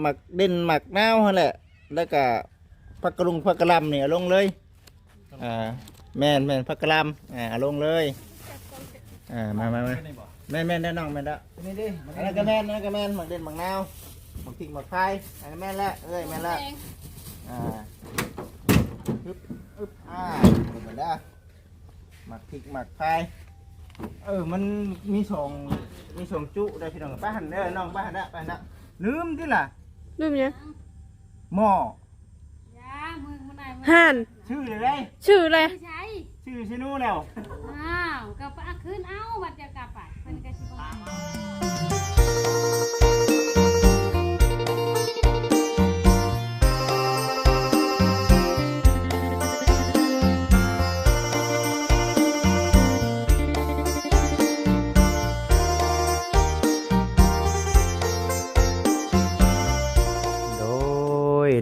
หมักเด่นหมักนาวนั่นแหละแล้วก็ผักกระลุงผักกระหล่ำเนี่ยลงเลยแม่นผักกระหล่ำลงเลยมาแม่นแน่นอนแม่นแล้วนี่ดิอันนั้นก็แม่นหมักเด่นหมักนาวหมักพริกหมักไฟอันนั้นแม่นแล้วแม่นแล้วอึ๊บเหมือนได้หมักพริกหมักไฟมันมีสองจุได้พี่น้องป้าหันเด้อน้องป้าหันนะลืมที่ล่ะลืมยังหม้อห่านชื่อเลย ชื่ออะไรชื่อชินูแล้วกับป้าขึ้นเอาบัดจะกลับไปเป็นกระชิบ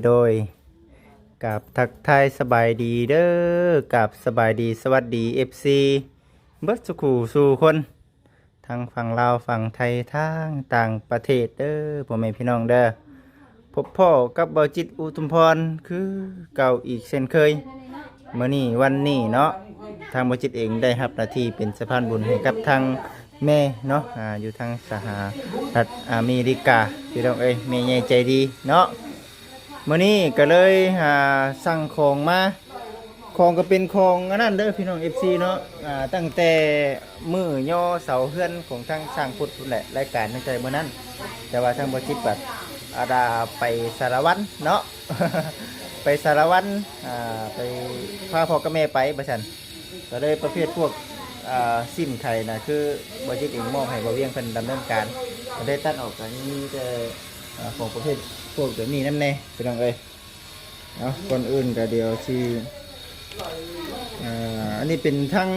โดยกับทักทายสบายดีเด้อกับสบายดีสวัสดี FC เบิดสุขสู่คนทางฝั่งลาวฝั่งไทยทางต่างประเทศเด้อพ่อแม่พี่น้องเด้อพบพ่อกับเบาจิตอุทุมพรคือเก่าอีกเช่นเคยมื้อนี้วันนี้เนาะทางเบาจิตเองได้รับหน้าที่เป็นสะพานบุญให้กับทางแม่เนาะอยู่ทางสหรัฐอเมริกาพี่น้องเอ้ยแม่ใหญ่ใจดีเนาะมื้อนี้ก็เลยสั่งของมาของก็เป็นของอันนั้นเด้อพี่น้อง FC เนาะตั้งแต่มื้อย่อเสาเฮือนของทางสร้างพุทธแหละรายการตั้งแต่มื้อนั้นแต่ว่าทางบ่จิตบัดดาไปสารวัตรเนาะ ไปสารวัตรไปพาพ่อกับแม่ไปบ่ซั่นก็เลยประเภทพวกซิมไข่น่ะคือบ่จิตเองมอบให้บ่เวียงเพิ่นดำเนินการก็ได้ตัดออกก็มีแต่ของประเภทพวกแบบนี้นั่นแน่พี่น้องเอ้ยเนาะคนอื่นก็เดียวที่อันนี้เป็นทั้ง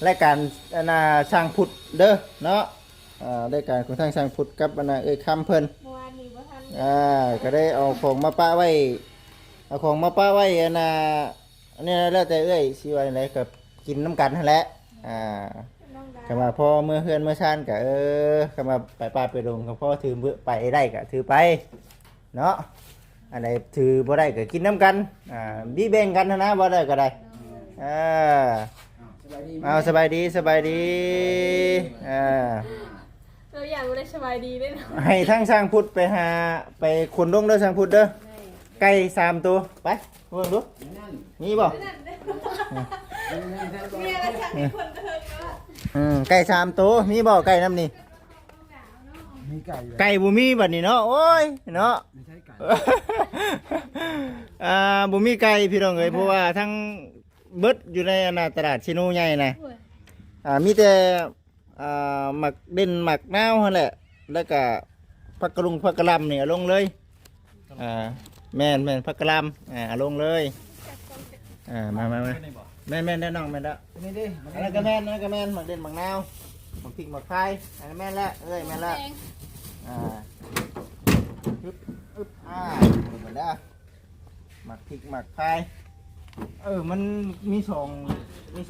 รายการสร้างพุทธเด้อเนาะรายการของทางสร้างพุทธกับคำเพิ่นก็ได้เอาของมาป้าไว้เอาของมาป้าไว้อันนี้แล้วแต่สิว่าไหนกับกินน้ำกันนั่นแหละก็มาพอเมื่อเฮือนเมื่อชานก็ก็มาไปป้าไปลงกับพ่อถือไปได้ก็ถือไปเนาะอันไหนถือบ่ได้ก็กินน้ำกันบีแบ่งกันนะบ่ได้ก็ได้เอาสบายดีตัวอย่างบ่ได้สบายดีด้วยนะให้ทั้งสร้างพุทธไปหาไปขนลงเด้อสร้างพุทธเด้อไก่3ตัวไปเบิ่งดูมีบ่ไก่3ตัวมีบ่ไก่น้ำนี่ไก่บุมีบัดนี้เนาะโอ้ยเนาะบุมีไก่พี่น้องเอ้ยเพราะว่าทั้งเบิดอยู่ในตลาดชิโนใหญ่นะมีแต่หมักเด่นหมักนาวนั่นแหละแล้วก็ผักกระลุงผักกระหล่ำเนี่ยลงเลยแม่นผักกระหล่ำลงเลยมาแม่นแน่นอนแม่นแล้วนี่ดิอันนั้นก็แม่นหมักเด่นหมักนาวหมักพริกหมักไฟอันนั้นแม่นแล้วแม่นแล้วอึ๊บเหมือนได้หมักพริกหมักไฟมันมีสอ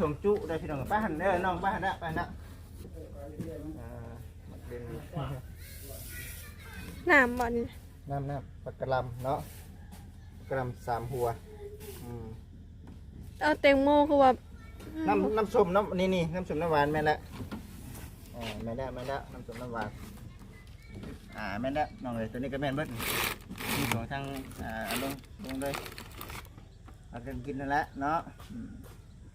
งจุได้พี่น้องป้าหันเด้อน้องป้าหันนะน้ำบ่นี่น้ำปลากระลำเนาะกระลำ3 หัวเอาแตงโมคือว่าน้ำส้มนี่น้ำส้มน้ำหวานแม่นละแม่นละน้ำส้มน้ำหวานแม่นละน้องเลยตัวนี้ก็แม่นเบิดมีของทางลงเลยเอากันกินนั่นแหละเนาะ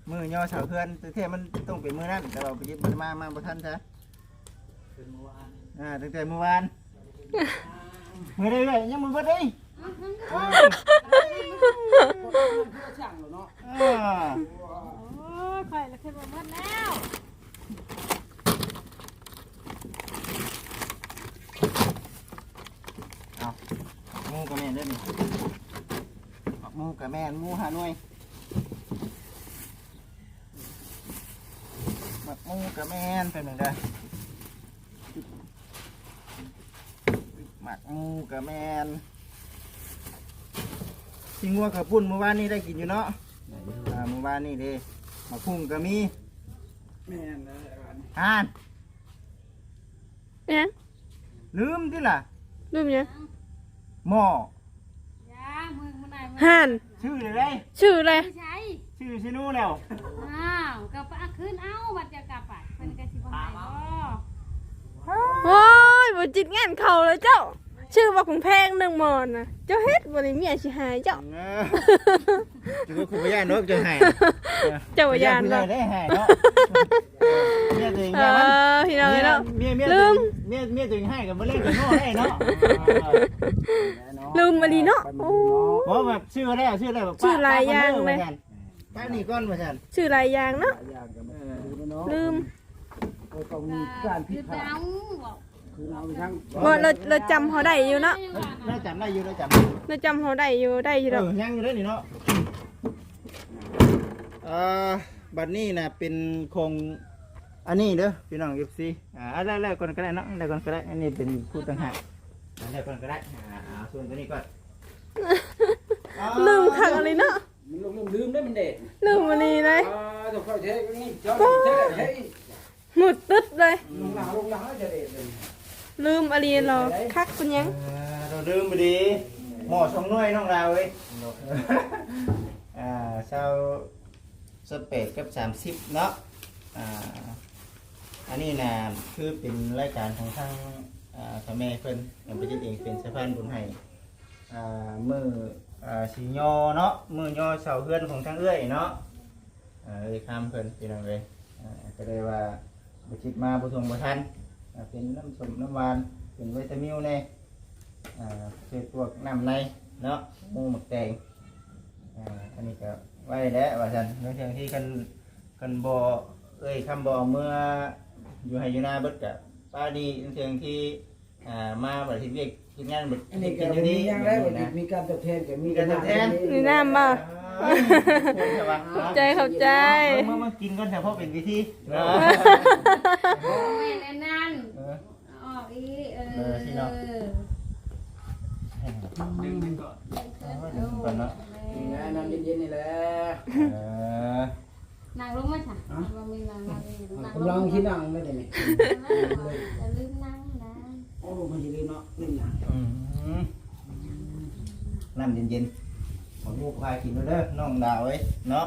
มือย่อเสาเพื่อนแต่เท่มันต้องเป็นมือนั่นแต่เราไปยึดมันมาบ่ทันจ้ะเป็นเมื่อวานตั้งแต่เมื่อวานมือได้เลยยังมือเบิดได้ค่อยละขึ้นมาหมดแล้วมูกับแม่ได้ไหมมูกับแม่มูหาหน่วยมูกับแม่เป็นหนึ่งเด้อหมักมูกับแม่ที่งัวกับปุ่นเมื่อวานนี้ได้กินอยู่เนาะเมื่อวานนี้ดิหมักพุ่งก็มีแม่เนี่ยลืมที่ล่ะ ลืมยัง หม้อย ามึงมันไหนมึง ห่าน ชื่อเลยได้ ชื่ออะไร ไม่ใช่ ชื่อชิโนูแล้ว อ้าวก็ไปเอาคืนเอาบัดจะกลับอ่ะเพิ่นก็สิบ่ให้บ่ โอ้ยบ่จิตงานเขาเลยเจ้า ชื่อว่าของแพงหนึ่งหมอนนะเจ้าเฮ็ดบ่ได้เมียสิหายเจ้า จะก็คุณพยานนกจะให้ เจ้าว่ายาน เล บ่ ยได้ให้เนาะเมียตัวเอง เอ เนี่ยมัน อพี่น้องเนาะ เมีย ลืม เมียตัวเองให้กับมาเล่นกับโน่ได้เนาะ ลืมมาดีเนาะโอ้ เพราะแบบชื่ออะไรชื่ออะไรแบบ ชื่อหลายอย่างเลย ป้านี่ก้อนมาฉัน ชื่อหลายอย่างเนาะลืม ต้องมีการผิ คื ด อ พ ไป ลาด เอาบอก คือเอาทั้ง บ่เราจำเขาได้อยู่เนาะ น่าจำได้อยู่น่าจำ เราจำเขาได้อยู่ดอก ยังอยู่ได้นี่เนาะบัดนี้นะเป็นโครงอันนี้เด้อพี่น้อง FC แรกๆก่อนก็ได้เนาะแรกก่อนก็ได้อันนี้เป็นคู่ต่างหากแรกก่อนก็ได้ส่วนตัวนี้ก่อน ลืมขังอะไรเนาะ มันลงลืมได้มันเด็ด ลืมมานี่เลย ต้องเข้าเช็คนี่เจ้าเช็คให้ หมุดตึ๊ดเลย ลงหลังจะเด็ดเลย ลืมอะไรเหรอคักเป็นยัง เราลืมไปดีหมอสองหน่วยน้องดาวเว้ยเช้าสเปดกับ30เนาะอันนี้นะคือเป็นรายการของทางพ่อแม่เพิ่นเป็นเองเป็นสะพานบุญให้มือสียอเนาะมือยอเสาเฮือนของทางเอื้อยเนาะข้ามเพิ่นพี่น้องเลยก็เลยว่าบ่คิดมาบ่ทวงบ่ทันเป็นน้ำส้มน้ำหวานเป็นวิตามินแน่เศษพวกน้ำในเนาะหมูหมักแตงอันนี้ก็ไว้แล้วว่าซั่นในเรื่องที่กันบ่คำบ่เมื่ออยู่ให้อยู่หน้าเบิดกับป้าดีในเรื่องที่มาบัดที่เวียกที่งานบัด อันนี้ กิ ก็ นอยู่ มี นี่ อย่างไรมีการตอบแทนก็มี นี่น้ำบ่ เข้าใจ เมื่อกินก่อนแต่เพราะเป็นวิธี แม่นั่นออกอีดึงมันก่อน ก่อนเนาะ งานนั้นเย็นๆนี่แหละ นางลงมาจ้ะบ่มีนาง กำลังคิดนั่งไม่ได้ไหม จะลืมนั่งนะ โอ้มันจะลืมเนาะนี่นะ น้ำเย็นๆของลูกพากินเด้อน้องดาวเอ้ยเนาะ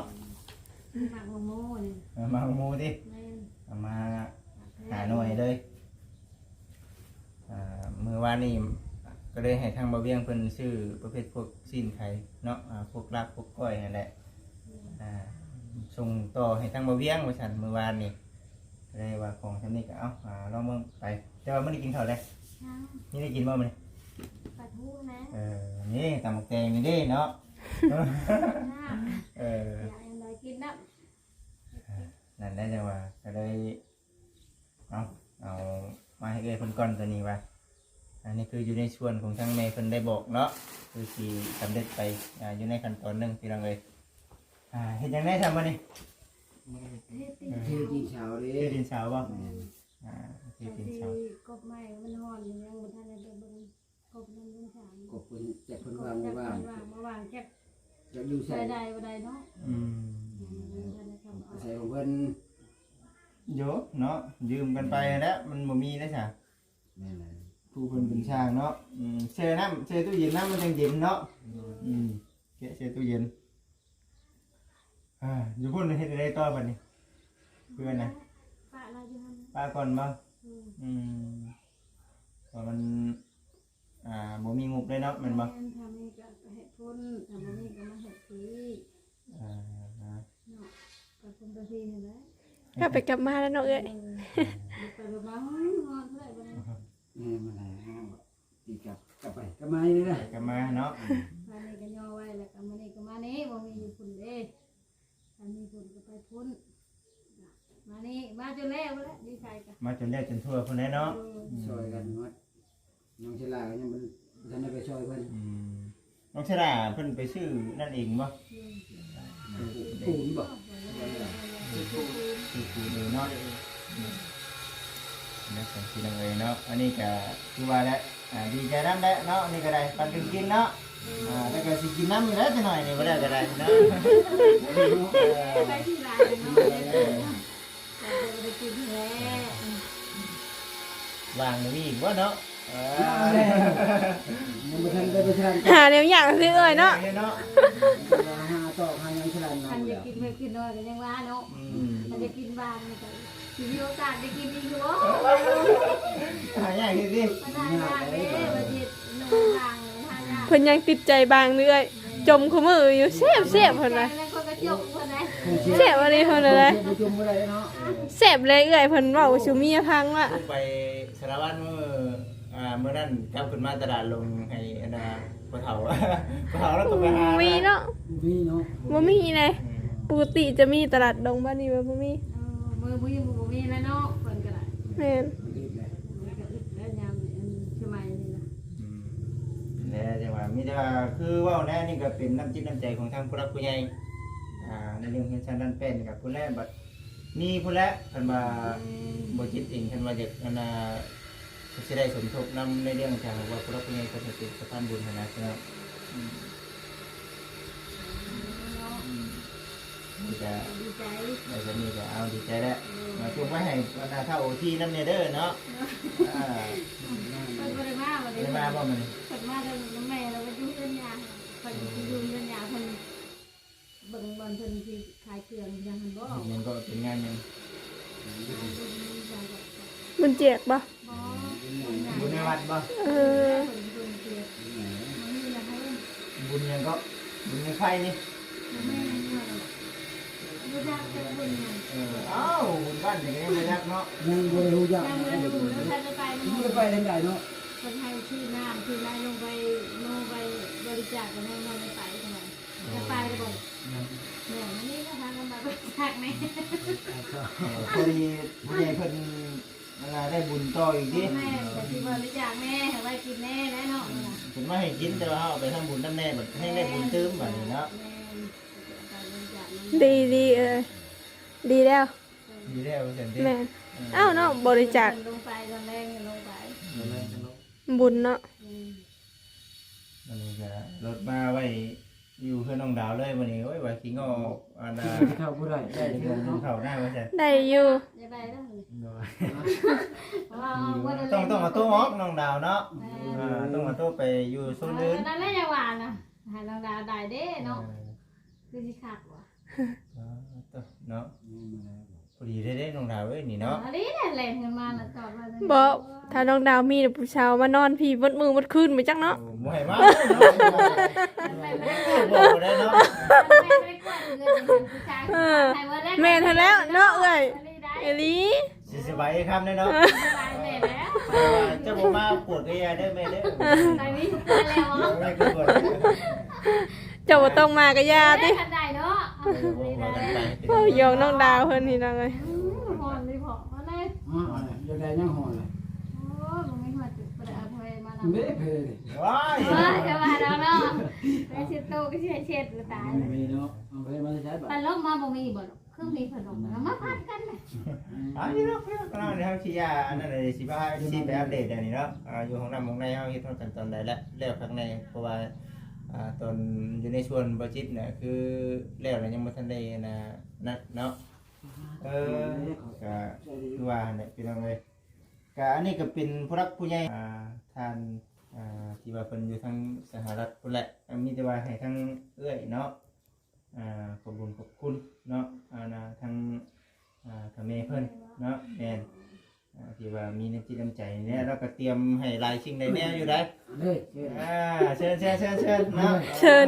หมักโม่นี่ มาหมูดิ แม่ มาหาหน่วยเลยมือวานนี่ก็เลยให้ทางบะเวียงเพิ่นซื้อประเภทพวกสิ้นไข่เนาะพวกลาบพวกก้อยนั่นแหละส่งต่อให้ทางบะเวียงว่าซั่นมือวานนี่ก็เลยว่าของทำนี้ก็เอาลองเบิ่งไปแต่ว่าไม่ได้กินข้าวเลย ช่าง นี่ได้กินบ่มื้อนี้ ปะทูนะ นี่ตำบักแตงนี่เด้เนาะ น้า อยากอะไรกินนะ นั่นได้จังว่าก็เลยเอามาให้เอ้ยเพิ่นก่อนตัวนี้ว่าอันนี้คืออยู่ในส่วนของทางแม่เพิ่นได้บอกเนาะคือสิสำเร็จไปอยู่ในขั้นตอนหนึงพี่น้องเอ้ยเฮ็ดจังได๋ทำบ่นี่ เทตีเช้าดิ เฮ็ดดินเสาบ่เฮ็ดดินเสาก บใหม่มันห่อนยังบ่ทันได้เบิ่งกบมันเป็นสาม กบคนแต่คน กบ วาง จะ ว่า มาวางแค่ จะอยู่ ใส่ ใส่ ใดบ่ได้เนาะ ใส่ของเพิ่น โยเนาะยืมกันไปแล้วมันบ่มีแล้วจ้ะ นี่น ผู้เพิ่นเป็นช่างเนาะแช่น้ำแช่ตู้เย็นน้ำมันจังเย็นเนาะแกะแช่ตู้เย็นอยู่พุ่นเฮ็ดอะไรต่อบัดนี้เพื่อนนะ ปะเราอยู่หั่น ป้าก่อนบ่เพราะมันบ่มีงบเลยเนาะแม่นบ่ ทำนี่ก็เฮ็ดพุ่นทำนี่ก็มาเฮ็ดทีเนาะก็คงจะทีเห็นไหม กลับไปกลับมาแล้วเนาะเอ้ย ไปบ่มาฮอนเท่าไหร่บ่ได้ นี่มันอะไรตีกลับไปกลับมานี่นะ ก็มาเนาะ มานี่ก็ย่อไว้แล้วก็มานี่ก็มานี่บ่มีอยู่พุ่นเด้อันนี้พุ่นก็ไปพุ่นมานี่มาจนแล้วแล้วดีใจกัน มาจนแรกจนทั่วพุ่นได้เนาะ ช่วยกันหมดน้องชลาก็ยังมันท่านได้ไปช่วยเพิ่น น้องชราเพิ่นไปซื้อนั่นเองบ่ ปูนบ่ ซื้อปูนเนาะแล้วก็สิลังเลยเนาะอันนี้ก็คือว่าแล้วดีใจนำแล้วเนาะนี่ก็ได้ปันกันกินเนาะแล้วก็สิกินน้ำอยู่แล้วจังหน่อยนี่บ่ได้ก็ได้เนาะ ไปที่ร้านเนาะไปกินแท้ วางมีอีกว่าเนาะ มันบ่ทันได้ไปทาน หาแนวอย่างซื้อเอ้ยเนาะ เนาะ หาต่อหายังฉลาด คัน นำ จะ แล้ว กินเมื่อกินน้อยก็ยังว่าเนาะคันจะกินบางนี่ก็สิมีโอกาสได้กินอีกอยู่บ่ หายากจริง มาทานยากเด้มาเฮ็ดน้ำทางทานยาก เพิ่นยังติดใจบางเรื่อยจมขมืออยู่เสียบเพิ่นน่ะ แล้วคนก็จกเพิ่นได้ เสียบอะไรเพิ่นน่ะเลย บ่จุ่มบ่ได้เนาะ เสียบเลยเอ้ยเพิ่นเว้าชูเมียพังว่ะ ไปสารวัตรเมื่อนั้นกลับขึ้นมาตลาดลงให้อันน่ะปะเฒ่าปะเฒ่าแล้วก็ไปหา มีเนาะ มีเนาะ บ่มีเลยปกติจะมีตลาดดงบ้านนี้บ่มี มือบ่มีแล้วเนาะเพิ่นก็ได้ แม่น มันก็อึดแล้วยามนี้สมัยนี้นะ แล้วจังว่ามีแต่ว่าคือเว้าแน่นี่ก็เป็นน้ำจิตน้ำใจของทางผู้รักผู้ใหญ่ในเรื่องเฮ็ดชั้นนั้นเป็นกับผู้แลบัดมีผู้แลเพิ่นว่าบ่จิตเองเพิ่นว่าอยากอันน่ะสิได้สมทบนำในเรื่องทางว่าผู้รักผู้ใหญ่เพิ่นเป็นสะพานบุญหั่นนะครับนี่ก็ ดีใจ ในวันนี้ก็เอาดีใจแล้วมาจุ่มไว้ให้บรรดาเท่าที่น้ำเนเด้อเนาะ เพิ่นบ่ได้มาบ่ ได้ ได้ มา มา บ่มัน เพิ่นมาแล้วแม่เราไปอยู่เรือนยาเพิ่นอยู่เรือนยาเพิ่นเบิ่งบอลเพิ่นที่ขายเครื่องยังหันบ่ ยังก็เป็นงานยัง มันแจกบ่ บุญในวัดบ่ เออ บุญยังก็บุญในไฟนี่อ้าวบุญบ้านอย่างนี้ไม่ยักเนาะ ยังบ่ได้รู้จัก ยังไม่รู้แล้วท่านจะไป มันบ่ไปทางใดเนาะ คนให้ชื่อน้ำชื่อไรลงไปบริจาคกันให้มันไปเท่าไหร่จะไปเลยบอกเนี่ยนี่ก็ทางกันมาบริจาคไหม พอดีผู้ใหญ่เพิ่นได้บุญต่ออีกที แม่แต่ที่บริจาคแม่ไว้กินแน่แน่เนาะ เพิ่นมาให้กินแต่ว่าเอาไปทำบุญน้ำแน่แบบให้ได้บุญเติมแบบนี้เนาะ ดีเอ้ยดีแล้ว ดีแล้วเสร็จ แม่นเอ้าเนาะบริจาค ลงไปตอนแรกลงไป บุญเนาะ วันนี้ก็รถมาไว้อยู่เพื่อนน้องดาวเลยวันนี้โอ้ยว่าสิงออันน่ะ เท่าบ่ได้ได้ ได้ เงิน เนาะ เนาะ เข้าหน้าว่าซั่น ได้อยู่ จะไปแล้ว ต้องมาตู้ออกน้องดาวเนาะต้องมาตู้ไปอยู่โซนอื่น นั่นแหละยังหวานนะหาลองดาวได้เด้เนาะคือสิขาดว่ะ เนาะพอดีได้น้องดาวเอ้ยนี่เนาะ อันนี้เนี่ยแหล่งกันมาแล้วจอดมา บ่ถ้าน้องดาวมีแต่ผู้ชาวมานอนพี่บดมือบดคืนไปจักเนาะ บ่ให้มาเนาะบ่ได้เนาะ แม่ทันแล้วเนาะเอ้ยเอลี สิสบายคำได้เนาะเจ้าบ่มาปวดก็อย่าได้แม่เด้อแม่ก็ปวด เจ้าบ่ต้องมาก็ย่าติ ทันได้เนาะ โอ้ยองน้องดาวเพิ่นนี่นะเอ้ย หอนไม่พอมาเลย ยังได้ยังหอนเลย โอ้ยมึงไม่หัวจุดประดับเพลมาแล้ว เด้เพย ว้าย จะมาแล้วเนาะไปเช็ดโต๊ะก็เช็ดตาย มีเนาะเอาไปมาใช้บัตร ปันลมมาบ่มีบ่เครื่องมีขนมมาพัดกันน่ะ อันนี้เนาะเราเฮาสิยาอันนั้นเลยสิว่าสิไปอัปเดตอันนี้เนาะอยู่ห้องน้ำห้องในเฮาเฮ็ดกันตอนใดแล้วข้างในเพราะว่าตอนอยู่ในส่วนบ่จิตเนี่ยคือแล้วยังบ่ทันได้นะเนาะก็คือว่าเนี่ยพี่น้องเอ้ยก็อันนี้ก็เป็นผู้รักผู้ใหญ่ท่านที่ว่าเพิ่นอยู่ทางสหรัฐพุ่นแหละมีแต่ว่าให้ทางเอื้อยเนาะขอบคุณเนาะทางทางแม่เพิ่นเนาะแม่นที่ว่ามีน้ำจิตน้ำใจเนี่ยเราก็เตรียมให้หลายสิ่งหลายแนวอยู่ได้ เด้ เชิญเนาะ เชิญ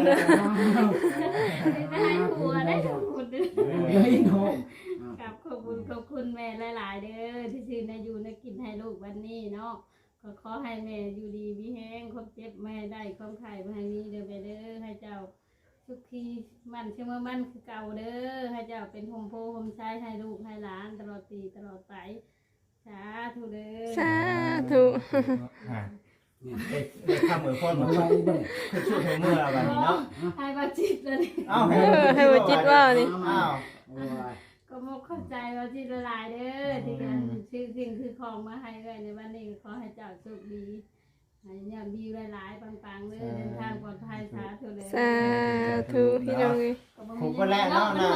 ไม่ให้ผัวได้ทุกคน เฮ้ยน้อง กับขอบคุณแม่หลายๆเด้อที่ชื่อนาอยู่นากินให้ลูกวันนี้เนาะก็ขอให้แม่อยู่ดีมีแห้งความเจ็บแม่ได้ความไข่มาให้มีเด้อไปเด้อให้เจ้าสุขีมันเชื่อมั่นคือเก่าเด้อให้เจ้าเป็นโฮมโพโฮมชายให้ลูกให้หลานตลอดปีตลอดไปสาธุเด้อ สาธุ ได้คำเหมือนคนมา ไว้เด้ คือช่วยเมื่อวันนี้เนาะ ให้บาจิตเลย ให้บ่จิตว่านี่ อ้าว ก็มกเข้าใจว่าจิตละลายเด้อที่กันชื่อสิ่งคือของมาให้เลยในวันนี้ขอให้เจ้าโชคดี ให้ยอดวิวหลายๆปังๆเด้อเดินทางปลอดภัยสาธุเลย สาธุพี่น้องเอ้ย ผมก็แล้วเนาะนะ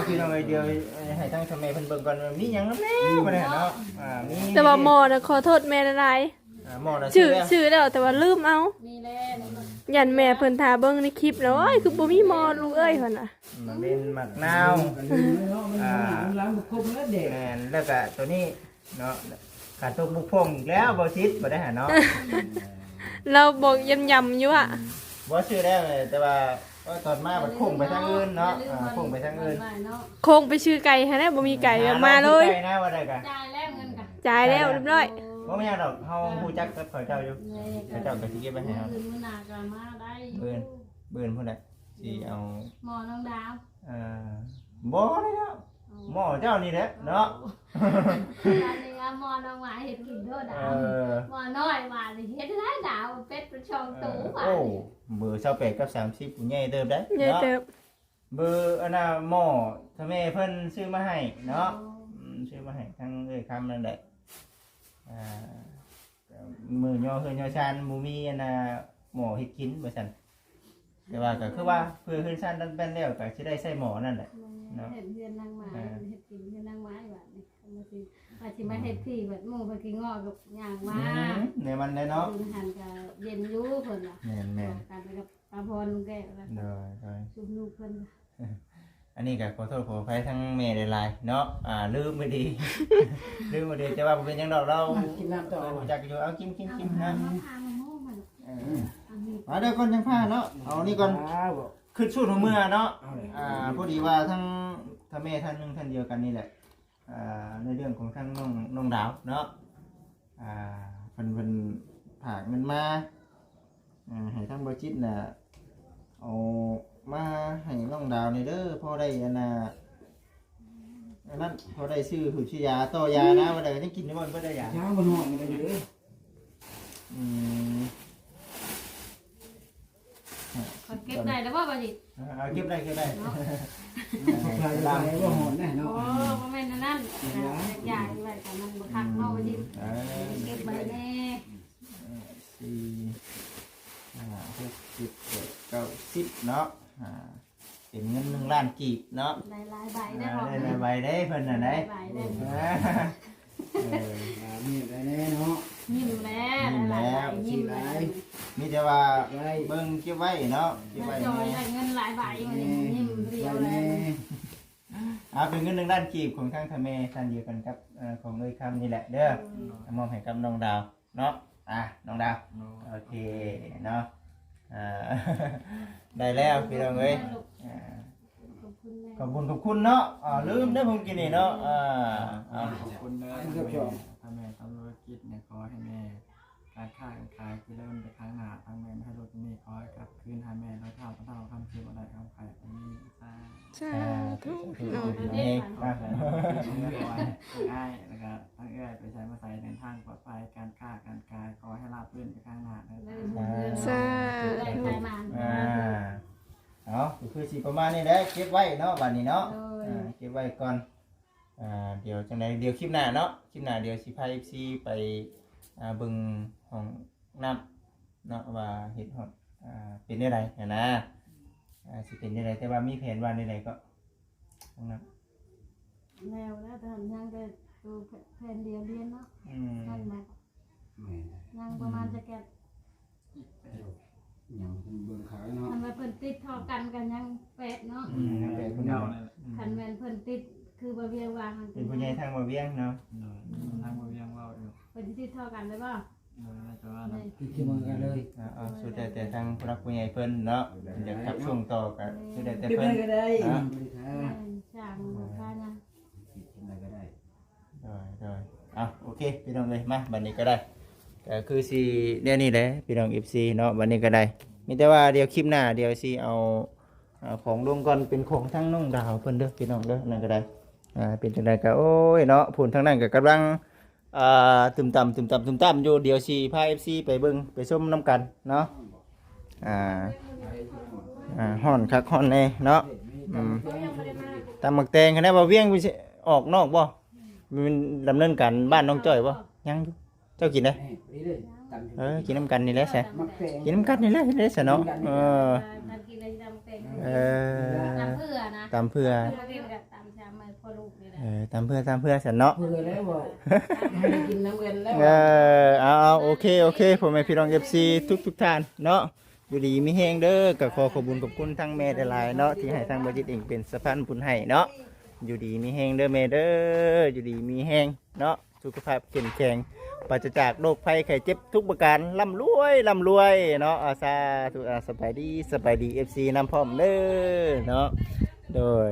พี่น้องเอ้ยเดี๋ยวให้ทั้งทำไมเพิ่นเบิ่งก่อนว่ามีหยังนำแน่บ่ได้เนาะมี แต่ว่าหมอน่ะขอโทษแม่หลาย หมอน่ะ ๆชื่อแล้วแต่ว่าลืมเอา มีแล่น ยันแม่เพิ่นทาเบิ่งในคลิปแล้วโอ้ยคือบ่มีหมอลูกเอ้ยเพิ่นน่ะ มันเป็นหมักนาว ล้างครบแล้วเด็ก แม่นแล้วก็ตัวนี้เนาะขาตกบุกพงอีกแล้วบ่ชิดบ่ได้หาเนาะ เราบอกยำๆอยู่อะ บ่ชื่อได้เลยแต่ว่าตอนมาบัดโค้งไปทางอื่นเนาะโค้งไปทางอื่น คงไปชื่อไก่ฮะนะบ่มีไก่เอามาเลย ไก่นะว่าได้กะ จ่ายแล้วเงินกัน จ่ายแล้วเรียบร้อย บ่มีหยังดอกเฮาฮู้จักกับเขาเจ้าอยู่เขาเจ้าก็สิเก็บไว้ให้เฮา เงินมันหนักกันมาได้ เบิ่นพุ่นน่ะสิเอา หมอน้องดาว บ่ได้แล้วหม้อเจ้านี่แหละเนาะ ตอนนี้หมอน้องหมาเห็ดกินด้วยดา เอ ว อ หมอน้อยหมาเห็ดได้ดาวเป็ดประชองตูหมา โอ้เบอร์28กับ30ผู้ใหญ่เติบได้ ใหญ่ เนาะ เติบ เบอร์อันน่ะหม้อถ้าแม่เพิ่นซื้อมาให้เนาะซื้อมาให้ทั้งเอ้ยคำนั่นแหละมือย่อคือย่อชานบ่มีอันน่ะหม้อเฮ็ดกินว่าซั่นแต่ว่าก็คือว่าเพื่อขึ้นชานนั้นเป็นแล้วก็สิได้ใช้หม้อนั่นแหละ เห็ดเพื่อนนางหมาเห็ดกินเพื่อนนางหมาแบบนี้มาสิมาเห็ดที่แบบมูไปกินงอกับย่างมา ในมันได้เนาะ ดูหันกับเย็นรู้คนละ แม่น การไปกับปลาพรลุงแก้วแล้ว ๆได้ ชุบลูกเพิ่น อันนี้ก็ขอโทษขออภัยทั้งแม่หลายๆเนาะลืมไม่ดี ลืมไม่ดีแต่ว่าบ่เป็นหยังดอกเรา กินน้ำต่อ รู้จักอยู่เอากินนะ มาพามาโม่มัน มาเดี๋ยวก่อนยังผ้าเนาะเอานี่ก่อนขึ้นสูตรของเมื่อเนาะพอดีว่าทั้งแม่ท่านหนึงท่านเดียวกันนี่แหละในเรื่องของทั้งน้องดาวเนาะเพิ่นฝากเงินมาให้ทั้งบ่จิตน่ะเอามาให้น้องดาวนี่เด้อพอได้อันนั้นพอได้ซื้อหืดซื้อยาต่อยานะว่าได้ยังกินได้บ่ได้ยา เช้าบนห้องมันอยู่เลย เก็บได้แล้วว่าบ่จิ เอาเก็บได้ ใครจะไปว่าหอนแน่เนาะ โอ้บ่แม่นนั่นใหญ่ไว้แต่มันบ่คักเนาะบ่จิเก็บไว้แน่ 4 5 6 7 8 9 10เนาะเป็นเงิน1 ล้านกีบเนาะ ได้หลายใบได้บ่ ได้ใบได้เพิ่นน่ะได้ ใบได้ มีอะไรแน่เนาะ ยิ้มแล้วหลายยิ้มแล้ว มีแต่ว่าเบิ่งเก็บไว้เนาะเก็บไว้ จอยได้เงินหลายใบมันยิ้มเรียวเลย เป็นเงิน1 ล้านกีบของทางทแม่ท่านเดียวกันกับของเอ้ยคำนี่แหละเด้อมอบให้กับน้องดาวเนาะน้องดาวโอเคเนาะได้แล้วพี่น้องเอ้ยขอบคุณเนาะลืมได้ผมกินนี่เนาะขอบคุณเลยถ้าแม่ทำธุรกิจเนี่ยขอให้แม่การค้าการขายคือเริ่มไปข้างหน้าทางแม่ให้รถมีขอให้กลับคืนให้แม่แล้วข้าวต้องทำคืออะไรทำขายอันนี้ซ่า สาธุพี่น้อง นี่ ง่ายแล้วก็ตั้งเอื้อยไปใช้มาใส่ในทางปลอดภัยการค้าการขายขอให้ราบรื่นไปข้างหน้าเลย สา ได้ ธุ ใครมา เนาะคือสิประมาณนี้แหละเก็บไว้เนาะบัดนี้เนาะเก็บไว้ก่อนเดี๋ยวจังไดเดี๋ยวคลิปหน้าเนาะคลิปหน้าเดี๋ยวสิพา FC ไปเบิ่งห้องน้ำเนาะว่าเฮ็ดฮอดเป็นได้ไรนะสิเป็นได้ไรแต่ว่ามีแผนว่าได้ไรก็ห้องน้ำ แล้วแล้วทำยังได้ดูแผ่นเดียวเรียนเนาะนั่นมายังประมาณจะแก่ อย่างเบิ่งขายเนาะ ทำไมเพิ่นติดทอกันกันยังเป็ดเนาะ แต่คุณเอา คันแม่นเพิ่นติดคือบ่เวียงวาง เป็นผู้ใหญ่ทางมาเวียงเนาะ ทางบริเวณว่าอยู่ เพิ่นติดทอกันได้บ่ แต่ว่า ที่มือกันเลย สุดแต่ทางผู้รักผู้ใหญ่เพิ่นเนาะอยากขับช่วงต่อกันสุดแต่ ที่ เพิ่ มื น อกันได้บริษัท จ้างค่านะ ที่ไหนก็ได้ ได้โอเคพี่น้องเลยมาบัดนี้ก็ได้ก็คือสิเดี๋ยวนี้แหละพี่น้อง FC เนาะบัดนี้ก็ได้มีแต่ว่าเดี๋ยวคลิปหน้าเดี๋ยวสิเอาของลงก่อนเป็นของทั้งน้องดาวเพิ่นเด้อพี่น้องเด้อนั่นก็ได้เป็นจังได๋ก็โอ้ยเนาะผู้ทางนั้นก็กำลังตึมต่ำอยู่เดี๋ยวสิพา FC ไปเบิ่งไปชมนํกันเนาะฮ้อนคักฮ้อนแน่เนาะตามหมักแตงคันได้บ่เวียงออกนอกบ่มันดำเนินการบ้านน้องจ้อยบ่ยังอยู่ เจ้ากินได้ นี่เลยตำ กินน้ำกันนี่แหละใช่ มักแตง กินน้ำกันนี่แหละนี่แหละใช่เนาะการกินอะไรดำเป็น ตาม เพื่อนะ ตามเพื่อ มาเรียนกับตามชามมาพ่อลูกนี่แหละ ตามเพื่อใช่เนาะ เพื่อแล้วบ่ให้กินน้ำเงินแล้ว เอาโอเคผมให้พี่น้อง FC ทุกท่านเนาะอยู่ดีมีแฮงเด้อก็ขอขอบคุณทั้งแม่หลายๆเนาะที่ให้ทางบริษัทเองเป็นสะพานบุญให้เนาะอยู่ดีมีแฮงเด้อแม่เด้ออยู่ดีมีแฮงเนาะสุขภาพเข้มแข็งปราศจากโรคภัยไข้เจ็บทุกประการร่ำรวยเนาะสาธุสบายดี FC นำพร้อมเด้อเนาะโดย